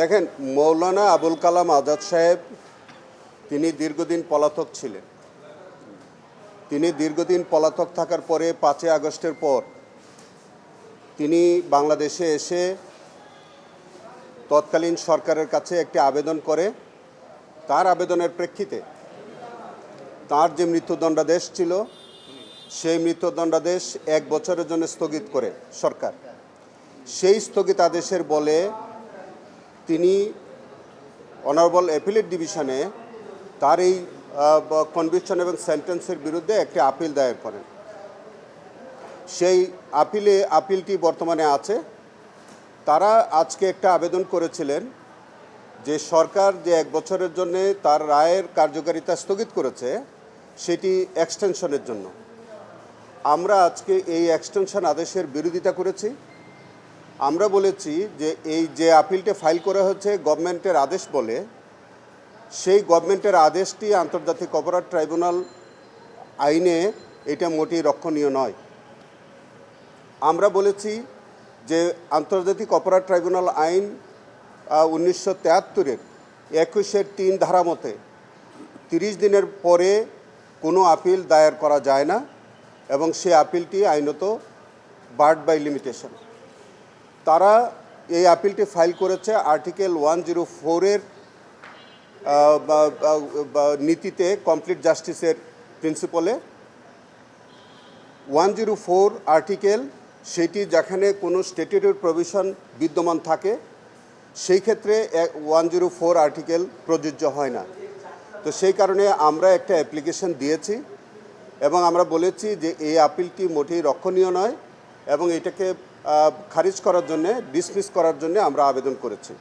দেখেন, মৌলানা আবুল কালাম আজাদ সাহেব তিনি দীর্ঘদিন পলাতক ছিলেন। তিনি দীর্ঘদিন পলাতক থাকার পরে 5ই আগস্টের পর তিনি বাংলাদেশে এসে তৎকালীন সরকারের কাছে একটি আবেদন করে। তার আবেদনের প্রেক্ষিতে তার যে মৃত্যুদণ্ডাদেশ ছিল সেই মৃত্যুদণ্ডাদেশ 1 বছরের জন্য স্থগিত করে সরকার। সেই স্থগিতাদেশের বলে তিনি অনারেবল অ্যাপিলেট ডিভিশনে তার এই কনভিকশন এবং সেন্টেন্সের বিরুদ্ধে একটি আপিল দায়ের করেন। সেই আপিলটি বর্তমানে আছে। তারা আজকে একটা আবেদন করেছিলেন যে সরকার যে 1 বছরের জন্য তার রায়ের কার্যকারিতা স্থগিত করেছে সেটি এক্সটেনশনের জন্য। আমরা আজকে এই এক্সটেনশন আদেশের বিরোধিতা করেছি। আমরা বলেছি যে এই যে আপিলটা ফাইল করা হচ্ছে গভর্নমেন্টের আদেশ বলে, সেই গভর্নমেন্টের আদেশটি আন্তর্জাতিক অপরাধ ট্রাইব্যুনাল আইনে এটা মোটেই রক্ষণীয় নয়। আমরা বলেছি যে আন্তর্জাতিক অপরাধ ট্রাইব্যুনাল আইন 1973-এর 21-3 ধারা মতে 30 দিনের পরে কোনো আপিল দায়ের করা যায় না এবং সে আপিলটি আইনত বার্ড বাই লিমিটেশন। তারা এই আপিলটি ফাইল করেছে আর্টিকেল 104-এর নীতিতে, কমপ্লিট জাস্টিসের প্রিন্সিপলে। 104 আর্টিকেল সেটি যেখানে কোনো স্ট্যাটিউটরি প্রভিশন বিদ্যমান থাকে সেই ক্ষেত্রে 104 আর্টিকেল প্রযোজ্য হয় না। তো সেই কারণে আমরা একটা অ্যাপ্লিকেশন দিয়েছি এবং আমরা বলেছি যে এই আপিলটি মোটেই রক্ষণীয় নয় এবং এটাকে খারিজ করার জন্যে, ডিসমিস করার জন্য আমরা আবেদন করেছি।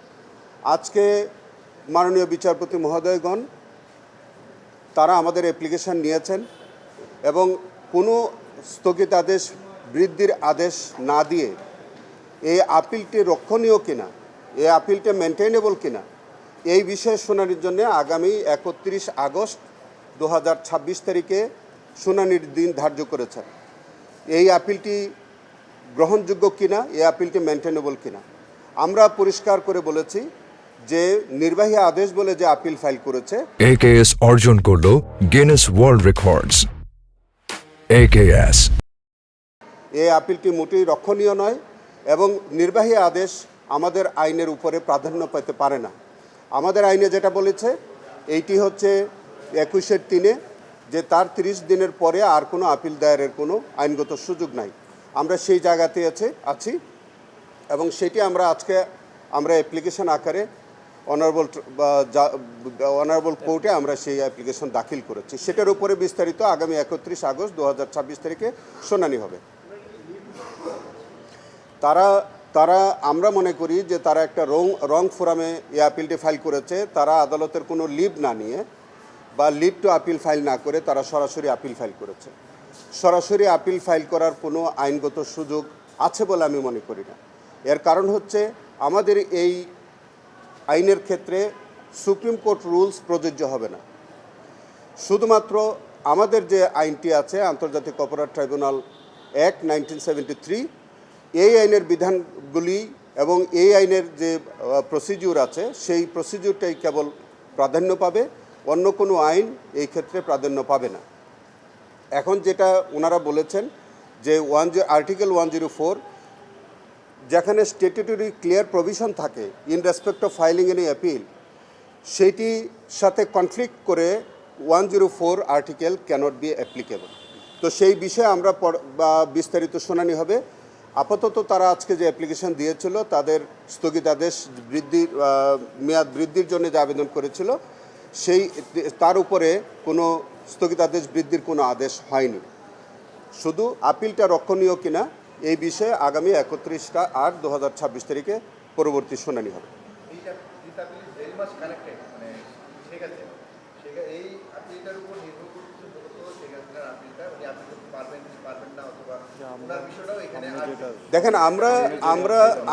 আজকে মাননীয় বিচারপতি মহোদয়গণ তারা আমাদের অ্যাপ্লিকেশন নিয়েছেন এবং কোনো স্থগিতাদেশ বৃদ্ধির আদেশ না দিয়ে এই আপিলটি রক্ষণীয় কিনা, এই আপিলটা মেনটেনেবল কিনা এই বিষয়ে শুনানির জন্য আগামী 31 আগস্ট 2026 তারিখে শুনানির দিন ধার্য করেছেন। এই আপিলটি গ্রহণযোগ্য কিনা, এই আপিলটি মেনটেনেবল কিনা আমরা পরিষ্কার করে বলেছি যে নির্বাহী আদেশ বলে যে আপিল ফাইল করেছে AKS অর্জন করল গিনেস ওয়ার্ল্ড রেকর্ডস। AKS এই আপিলটি মোটেই রক্ষণীয় নয় এবং নির্বাহী আদেশ আমাদের আইনের উপরে প্রাধান্য পেতে পারে না। আমাদের আইনে যেটা বলেছে এইটি হচ্ছে 21-3 যে তার 30 দিনের পরে আর কোনো আপিল দায়েরের কোনো আইনগত সুযোগ নাই। আমরা সেই জায়গাতে আছি এবং সেটি আমরা আজকে অ্যাপ্লিকেশন আকারে অনারেবল কোর্টে আমরা সেই অ্যাপ্লিকেশন দাখিল করেছি। সেটার উপরে বিস্তারিত আগামী 31 আগস্ট 2026 তারিখে শুনানি হবে। তারা আমরা মনে করি যে তারা একটা রং ফোরামে এই আপিলটি ফাইল করেছে। তারা আদালতের কোনো লিভ না নিয়ে বা লিভ টু আপিল ফাইল না করে তারা সরাসরি আপিল ফাইল করেছে। সরাসরি আপিল ফাইল করার কোনো আইনগত সুযোগ আছে বলে আমি মনে করি না। এর কারণ হচ্ছে আমাদের এই আইনের ক্ষেত্রে সুপ্রিম কোর্ট রুলস প্রযোজ্য হবে না। শুধুমাত্র আমাদের যে আইনটি আছে আন্তর্জাতিক অপরাধ ট্রাইব্যুনাল অ্যাক্ট 1973, এই আইনের বিধানগুলি এবং এই আইনের যে প্রসিডিউর আছে সেই প্রসিডিউরটাই কেবল প্রাধান্য পাবে, অন্য কোনো আইন এই ক্ষেত্রে প্রাধান্য পাবে না। এখন যেটা ওনারা বলেছেন যে আর্টিকেল 104 যেখানে স্ট্যাটিউটরি ক্লিয়ার প্রভিশন থাকে in respect of filing any appeal, সেইটি সাথে কনফ্লিক্ট করে 104 আর্টিকেল ক্যানট বি অ্যাপ্লিকেবল। তো সেই বিষয়ে আমরা বিস্তারিত শুনানি হবে। আপাতত তারা আজকে যে অ্যাপ্লিকেশন দিয়েছিল তাদের স্থগিতাদেশ মেয়াদ বৃদ্ধির জন্য যে আবেদন করেছিল তার উপরে কোনো স্থগিতাদেশ বৃদ্ধির কোনো আদেশ হয়নি। শুধু আপিলটা রক্ষণীয় কিনা এই বিষয়ে আগামী 31/8/2026 তারিখে পরবর্তী শুনানি হবে। দেখেন,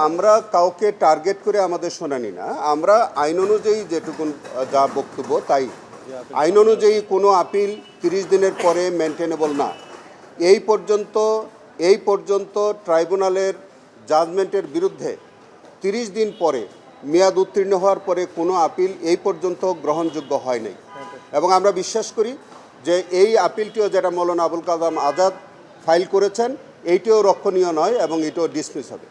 আমরা কাউকে টার্গেট করে আমাদের শুনানি না। আমরা আইন অনুযায়ী যেটুকুন যা বক্তব্য তাই। আইন অনুযায়ী কোনো আপিল 30 দিনের পরে মেনটেনেবল না। এই পর্যন্ত ট্রাইব্যুনালের জাজমেন্টের বিরুদ্ধে 30 দিন পরে মেয়াদ উত্তীর্ণ হওয়ার পরে কোনো আপিল এই পর্যন্ত গ্রহণযোগ্য হয় নাই এবং আমরা বিশ্বাস করি যে এই আপিলটিও যেটা মৌলানা আবুল কালাম আজাদ ফাইল করেছেন এইটিও রক্ষণীয় নয় এবং এটিও ডিসমিস হবে।